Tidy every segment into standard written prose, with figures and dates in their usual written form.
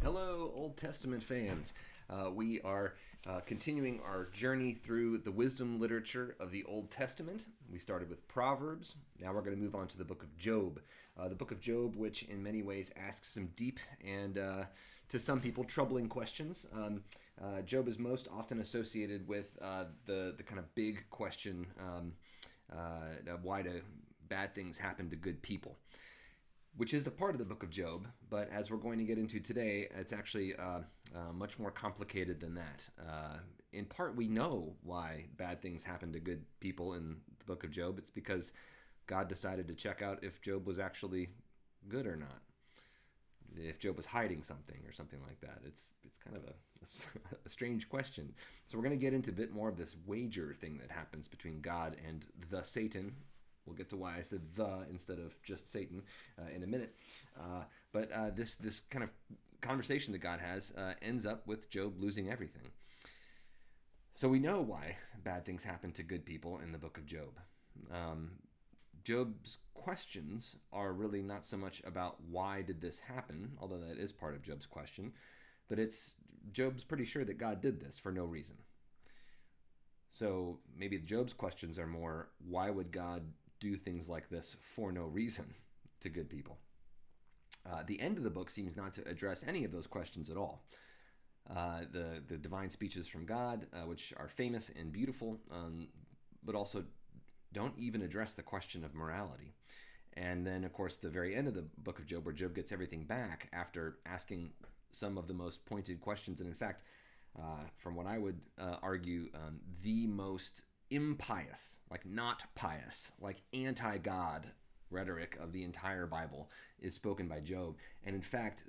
Hello, Old Testament fans. We are continuing our journey through the wisdom literature of the Old Testament. We started with Proverbs. Now we're going to move on to the book of Job. The book of Job, which in many ways asks some deep and, to some people, troubling questions. Job is most often associated with the kind of big question, why do bad things happen to good people? Which is a part of the book of Job, but as we're going to get into today, it's actually much more complicated than that. In part, we know why bad things happen to good people in the book of Job. It's because God decided to check out if Job was actually good or not. If Job was hiding something or something like that. It's kind of a strange question. So we're going to get into a bit more of this wager thing that happens between God and the Satan. We'll get to why I said the instead of just Satan in a minute. But this kind of conversation that God has ends up with Job losing everything. So we know why bad things happen to good people in the book of Job. Job's questions are really not so much about why did this happen, although that is part of Job's question, but Job's pretty sure that God did this for no reason. So maybe Job's questions are more, why would God do things like this for no reason to good people? The end of the book seems not to address any of those questions at all. The divine speeches from God, which are famous and beautiful, but also don't even address the question of morality. And then, of course, the very end of the book of Job, where Job gets everything back after asking some of the most pointed questions, and in fact, from what I would argue, the most impious, like not pious, like anti-God rhetoric of the entire Bible is spoken by Job. And in fact,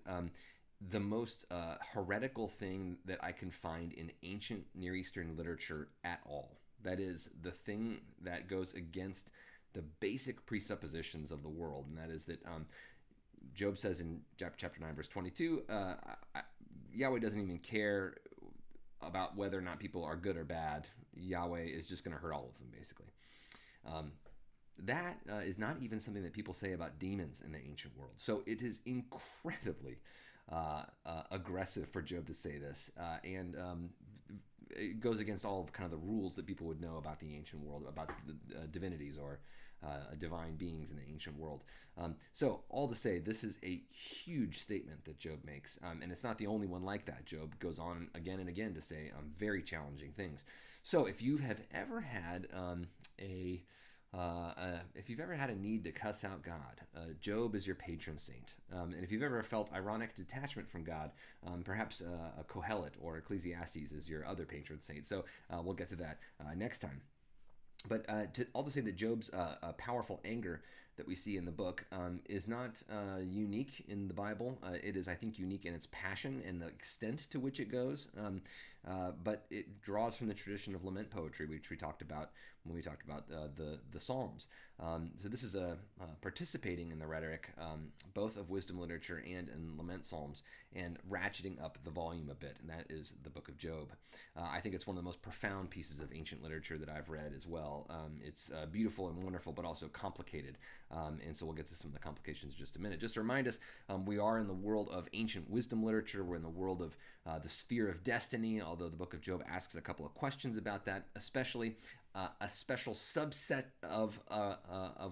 the most heretical thing that I can find in ancient Near Eastern literature at all. That is the thing that goes against the basic presuppositions of the world, and that is that Job says in chapter 9, verse 22, Yahweh doesn't even care about whether or not people are good or bad. Yahweh is just going to hurt all of them, basically. That is not even something that people say about demons in the ancient world. So it is incredibly aggressive for Job to say this, and it goes against all of kind of the rules that people would know about the ancient world, about the divinities or divine beings in the ancient world. So all to say, this is a huge statement that Job makes, and it's not the only one like that. Job goes on again and again to say very challenging things. So if you have ever had if you've ever had a need to cuss out God, Job is your patron saint. And if you've ever felt ironic detachment from God, perhaps a Kohelet or Ecclesiastes is your other patron saint. So we'll get to that next time. But all to say that Job's powerful anger that we see in the book is not unique in the Bible. It is, I think, unique in its passion and the extent to which it goes. But it draws from the tradition of lament poetry, which we talked about when we talked about the Psalms. So this is participating in the rhetoric, both of wisdom literature and in lament psalms, and ratcheting up the volume a bit. And that is the book of Job. I think it's one of the most profound pieces of ancient literature that I've read as well. It's beautiful and wonderful, but also complicated. And so we'll get to some of the complications in just a minute. Just to remind us, we are in the world of ancient wisdom literature. We're in the world of the sphere of destiny, although the book of Job asks a couple of questions about that, especially a special subset of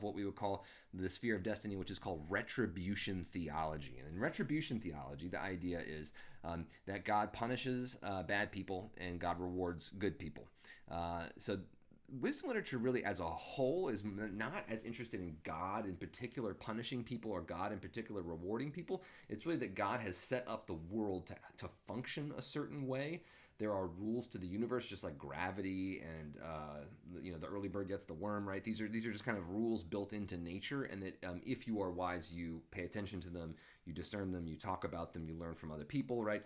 what we would call the sphere of destiny, which is called Retribution Theology. And in Retribution Theology, the idea is that God punishes bad people and God rewards good people. So wisdom literature really as a whole is not as interested in God in particular punishing people or God in particular rewarding people. It's really that God has set up the world to function a certain way. There are rules to the universe, just like gravity and the early bird gets the worm, right? These are just kind of rules built into nature, and that if you are wise, you pay attention to them, you discern them, you talk about them, you learn from other people, right?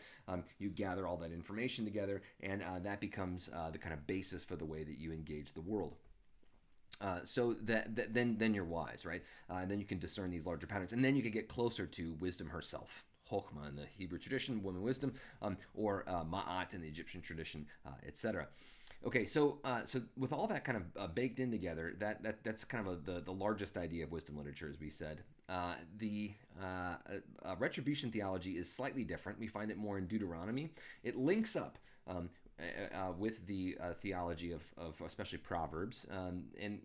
You gather all that information together, and that becomes the kind of basis for the way that you engage the world. So then you're wise, right? And then you can discern these larger patterns, and then you can get closer to wisdom herself. Chokhmah in the Hebrew tradition, woman wisdom, or Ma'at in the Egyptian tradition, etc. Okay, so with all that kind of baked in together, that's kind of the largest idea of wisdom literature, as we said. The retribution theology is slightly different. We find it more in Deuteronomy. It links up with the theology of especially Proverbs. And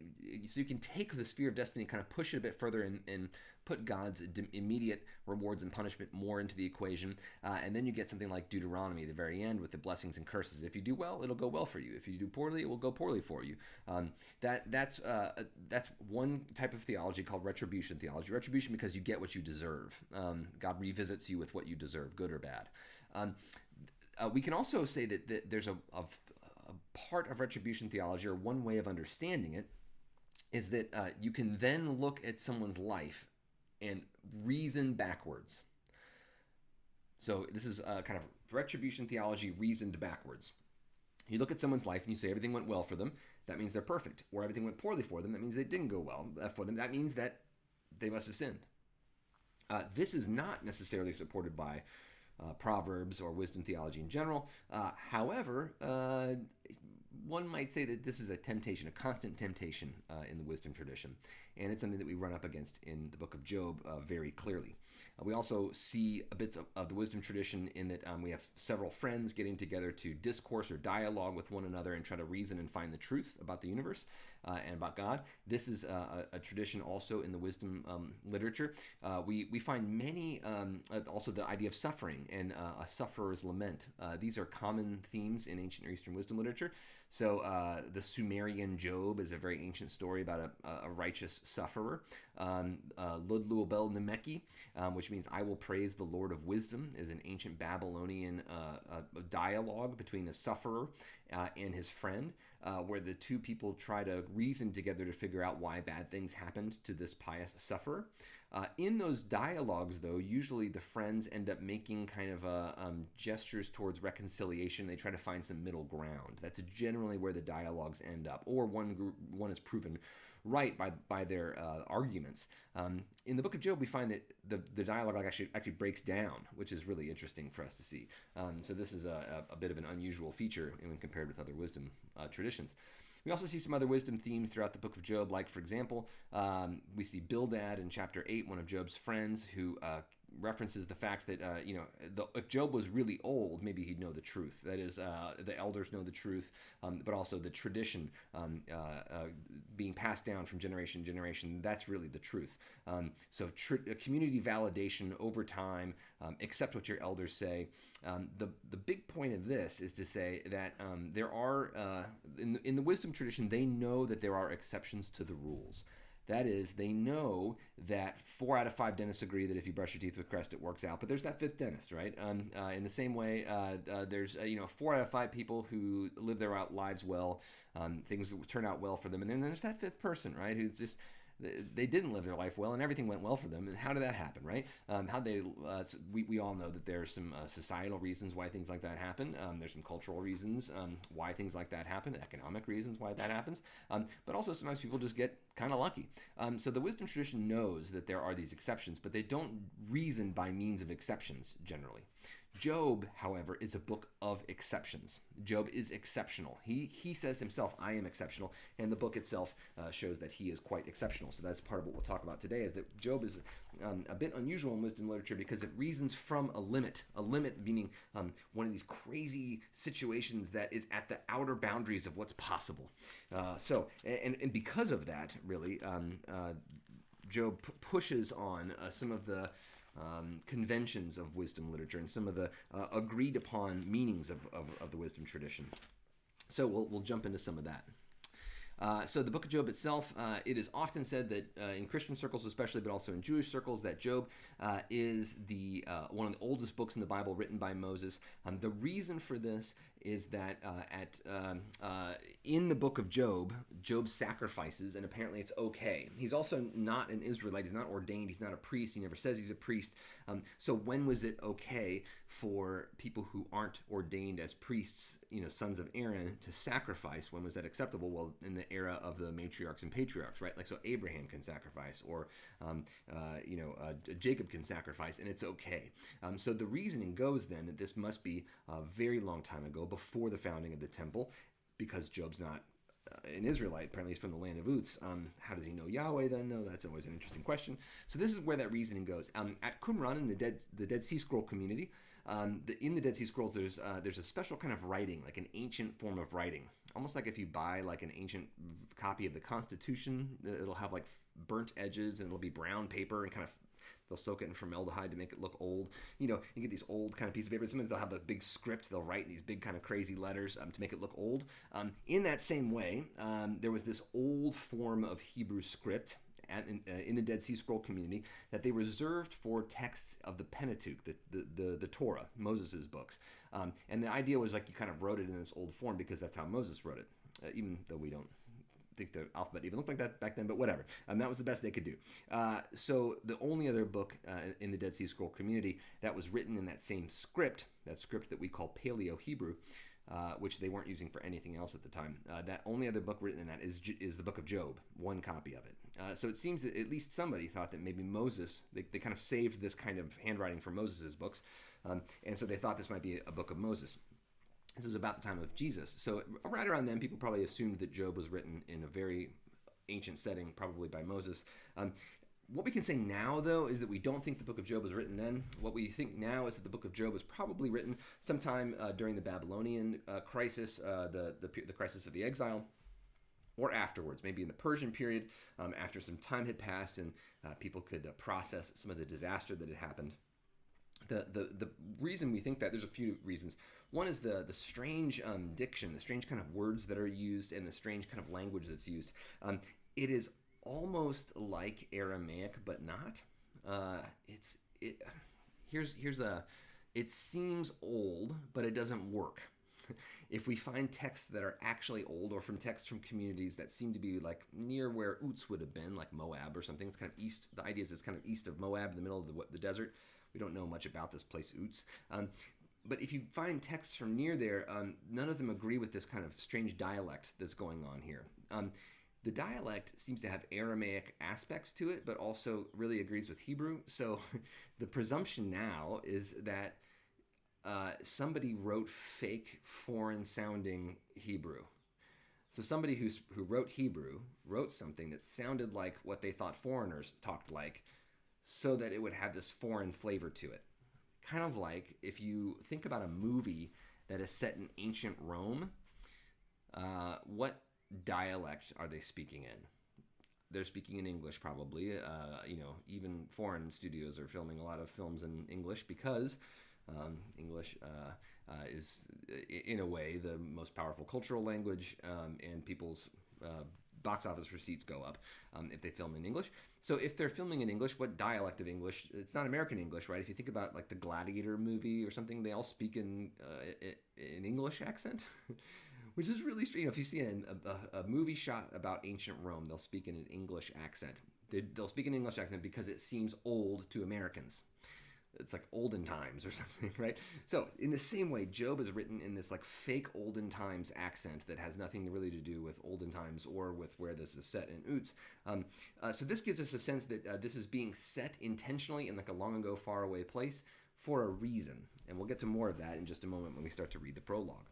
so you can take the sphere of destiny and kind of push it a bit further and put God's immediate rewards and punishment more into the equation. And then you get something like Deuteronomy at the very end with the blessings and curses. If you do well, it'll go well for you. If you do poorly, it will go poorly for you. That's one type of theology called retribution theology. Retribution because you get what you deserve. God revisits you with what you deserve, good or bad. We can also say that there's a part of retribution theology, or one way of understanding it, is that you can then look at someone's life and reason backwards. So this is kind of retribution theology reasoned backwards. You look at someone's life and you say everything went well for them. That means they're perfect. Or everything went poorly for them. That means they didn't go well for them. That means that they must have sinned. This is not necessarily supported by Proverbs or wisdom theology in general. However, one might say that this is a temptation, a constant temptation in the wisdom tradition. And it's something that we run up against in the book of Job very clearly. We also see a bit of the wisdom tradition in that we have several friends getting together to discourse or dialogue with one another and try to reason and find the truth about the universe and about God. This is a tradition also in the wisdom literature. We find many, also the idea of suffering and a sufferer's lament. These are common themes in ancient Near Eastern wisdom literature. So the Sumerian Job is a very ancient story about a righteous sufferer. Ludluabel Nemeki, which means I will praise the Lord of wisdom, is an ancient Babylonian dialogue between a sufferer and his friend, where the two people try to reason together to figure out why bad things happened to this pious sufferer. In those dialogues, though, usually the friends end up making kind of gestures towards reconciliation. They try to find some middle ground. That's generally where the dialogues end up, or one is proven right by their arguments. In the book of Job, we find that the dialogue actually breaks down, which is really interesting for us to see. So this is a bit of an unusual feature when compared with other wisdom traditions. We also see some other wisdom themes throughout the book of Job, like, for example, we see Bildad in chapter 8, one of Job's friends, who references the fact that, if Job was really old, maybe he'd know the truth. That is, the elders know the truth, but also the tradition being passed down from generation to generation, that's really the truth. So community validation over time, accept what your elders say. The big point of this is to say that there are, in the wisdom tradition, they know that there are exceptions to the rules. That is, they know that 4 out of 5 dentists agree that if you brush your teeth with Crest, it works out. But there's that 5th dentist, right? In the same way, there's 4 out of 5 people who live their lives well. Things turn out well for them. And then there's that 5th person, right? Who's just, they didn't live their life well and everything went well for them. And how did that happen, right? We all know that there are some societal reasons why things like that happen. There's some cultural reasons why things like that happen, economic reasons why that happens. But also sometimes people just get kind of lucky. So the wisdom tradition knows that there are these exceptions, but they don't reason by means of exceptions generally. Job, however, is a book of exceptions. Job is exceptional. He says himself, I am exceptional, and the book itself shows that he is quite exceptional. So that's part of what we'll talk about today, is that Job is a bit unusual in wisdom literature because it reasons from a limit meaning one of these crazy situations that is at the outer boundaries of what's possible. And because of that, really, Job pushes on some of the conventions of wisdom literature and some of the agreed upon meanings of the wisdom tradition. So we'll jump into some of that. So the book of Job itself, it is often said that in Christian circles especially, but also in Jewish circles, that Job is one of the oldest books in the Bible written by Moses. The reason for this is that in the book of Job, Job sacrifices, and apparently it's okay. He's also not an Israelite. He's not ordained. He's not a priest. He never says he's a priest. So when was it okay for people who aren't ordained as priests, sons of Aaron, to sacrifice? When was that acceptable? Well, in the era of the matriarchs and patriarchs, right? Like, so Abraham can sacrifice, or Jacob can sacrifice, and it's okay. So the reasoning goes then that this must be a very long time ago, before the founding of the temple, because Job's not an Israelite, apparently he's from the land of Uz. How does he know Yahweh then, though? That's always an interesting question. So this is where that reasoning goes. At Qumran, in the Dead Sea Scroll community, in the Dead Sea Scrolls, there's a special kind of writing, like an ancient form of writing. Almost like if you buy like an ancient copy of the Constitution, it'll have like burnt edges and it'll be brown paper and kind of they'll soak it in formaldehyde to make it look old. You know, you get these old kind of pieces of paper. Sometimes they'll have a big script. They'll write these big kind of crazy letters to make it look old. In that same way, there was this old form of Hebrew script in the Dead Sea Scroll community that they reserved for texts of the Pentateuch, the Torah, Moses' books. And the idea was like you kind of wrote it in this old form because that's how Moses wrote it, even though we don't think the alphabet even looked like that back then, but whatever. That was the best they could do. So the only other book in the Dead Sea Scroll community that was written in that same script, that script that we call Paleo-Hebrew, which they weren't using for anything else at the time. That only other book written in that is the book of Job, one copy of it. So it seems that at least somebody thought that maybe Moses, they kind of saved this kind of handwriting from Moses' books, and so they thought this might be a book of Moses. This is about the time of Jesus. So right around then, people probably assumed that Job was written in a very ancient setting, probably by Moses. What we can say now, though, is that we don't think the book of Job was written then. What we think now is that the book of Job was probably written sometime during the Babylonian crisis, the crisis of the exile, or afterwards, maybe in the Persian period, after some time had passed and people could process some of the disaster that had happened. The reason we think that, there's a few reasons. One is the strange diction, the strange kind of words that are used, and the strange kind of language that's used. It is almost like Aramaic, but not. It seems old, but it doesn't work. If we find texts that are actually old, or from texts from communities that seem to be like near where Uz would have been, like Moab or something, it's kind of east. The idea is it's kind of east of Moab, in the middle of the desert. We don't know much about this place, Uz. But if you find texts from near there, none of them agree with this kind of strange dialect that's going on here. The dialect seems to have Aramaic aspects to it, but also really agrees with Hebrew. So the presumption now is that somebody wrote fake, foreign-sounding Hebrew. So somebody who wrote Hebrew wrote something that sounded like what they thought foreigners talked like, so that it would have this foreign flavor to it. Kind of like if you think about a movie that is set in ancient Rome, what dialect are they speaking in? They're speaking in English, probably. Even foreign studios are filming a lot of films in English because English is, in a way, the most powerful cultural language, and people's box office receipts go up if they film in English. So if they're filming in English, what dialect of English? It's not American English, right? If you think about like the Gladiator movie or something, they all speak in English accent, which is really strange. If you see a movie shot about ancient Rome, they'll speak in an English accent. They'll speak in an English accent because it seems old to Americans. It's like olden times or something, right? So in the same way, Job is written in this like fake olden times accent that has nothing really to do with olden times or with where this is set in Uz. So this gives us a sense that this is being set intentionally in like a long ago, far away place for a reason. And we'll get to more of that in just a moment when we start to read the prologue.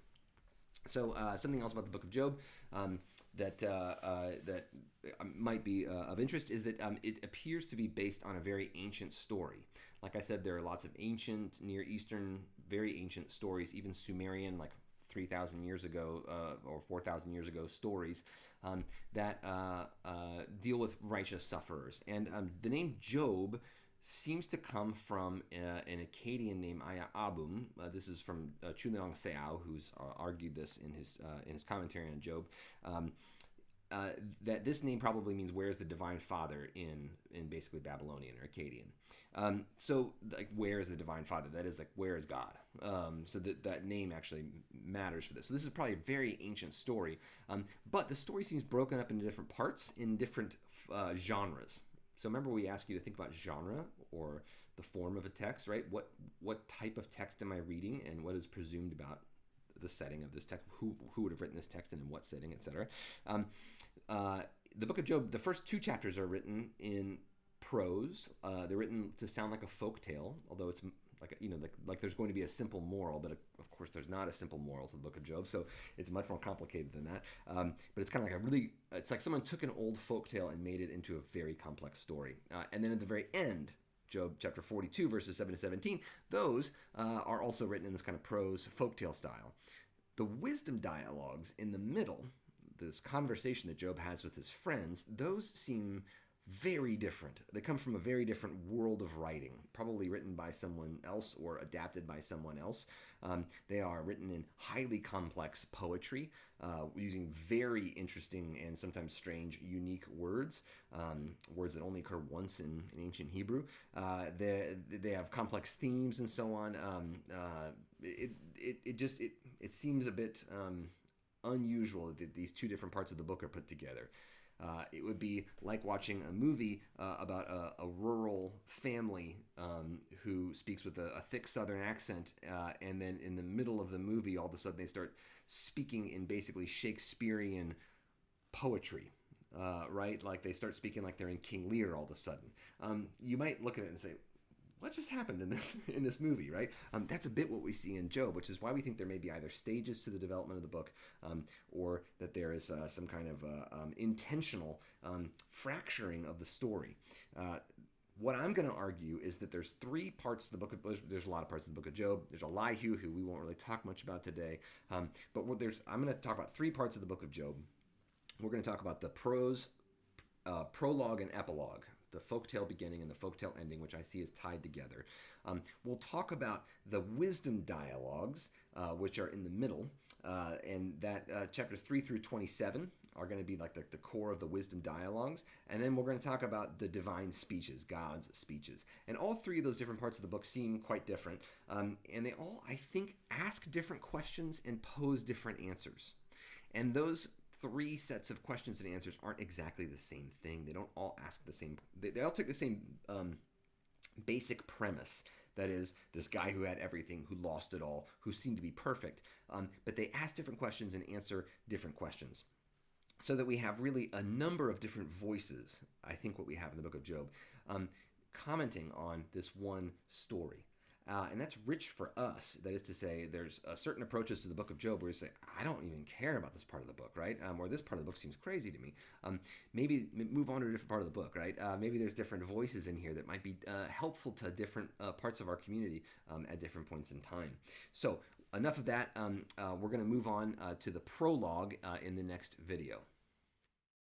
So something else about the book of Job that might be of interest is that it appears to be based on a very ancient story. Like I said, there are lots of ancient, Near Eastern, very ancient stories, even Sumerian, like 3,000 years ago or 4,000 years ago stories that deal with righteous sufferers. And the name Job seems to come from an Akkadian named Aya Abum. This is from Chuliang Seao, who's argued this in his commentary on Job. That this name probably means "where is the divine father" in basically Babylonian or Akkadian. So like, where is the divine father? That is like, where is God? So that name actually matters for this. So this is probably a very ancient story, but the story seems broken up into different parts in different genres. So remember, we asked you to think about genre or the form of a text, right? What type of text am I reading, and what is presumed about the setting of this text? Who would have written this text and in what setting, etc. The book of Job, the first two chapters are written in prose. They're written to sound like a folk tale, although it's like, like there's going to be a simple moral, but of course there's not a simple moral to the book of Job, so it's much more complicated than that. But it's kind of like it's like someone took an old folk tale and made it into a very complex story. And then at the very end, Job chapter 42, verses 7 to 17, those are also written in this kind of prose folktale style. The wisdom dialogues in the middle, this conversation that Job has with his friends, those seem very different. They come from a very different world of writing, probably written by someone else or adapted by someone else. They are written in highly complex poetry, using very interesting and sometimes strange, unique words, words that only occur once in ancient Hebrew. They have complex themes and so on. It seems a bit unusual that these two different parts of the book are put together. It would be like watching a movie about a rural family who speaks with a thick Southern accent, and then in the middle of the movie, all of a sudden they start speaking in basically Shakespearean poetry, right? Like they start speaking like they're in King Lear all of a sudden. You might look at it and say, what just happened in this movie, right? That's a bit what we see in Job, which is why we think there may be either stages to the development of the book, or that there is some kind of intentional fracturing of the story. What I'm going to argue is that there's three parts of the book. There's a lot of parts of the book of Job. There's Elihu, who we won't really talk much about today, but I'm going to talk about three parts of the book of Job. We're going to talk about the prose, prologue, and epilogue. The folktale beginning and the folktale ending, which I see is tied together. We'll talk about the wisdom dialogues, which are in the middle, and that chapters 3 through 27 are going to be like the core of the wisdom dialogues. And then we're going to talk about the divine speeches, God's speeches. And all three of those different parts of the book seem quite different. And they all, I think, ask different questions and pose different answers. And those three sets of questions and answers aren't exactly the same thing. They don't all ask the same. They all take the same basic premise. That is, this guy who had everything, who lost it all, who seemed to be perfect. But they ask different questions and answer different questions. So that we have really a number of different voices, I think what we have in the book of Job, commenting on this one story. And that's rich for us. That is to say, there's certain approaches to the book of Job where you say, I don't even care about this part of the book, right? Or this part of the book seems crazy to me. Maybe move on to a different part of the book, right? Maybe there's different voices in here that might be helpful to different parts of our community at different points in time. So enough of that. We're going to move on to the prologue in the next video.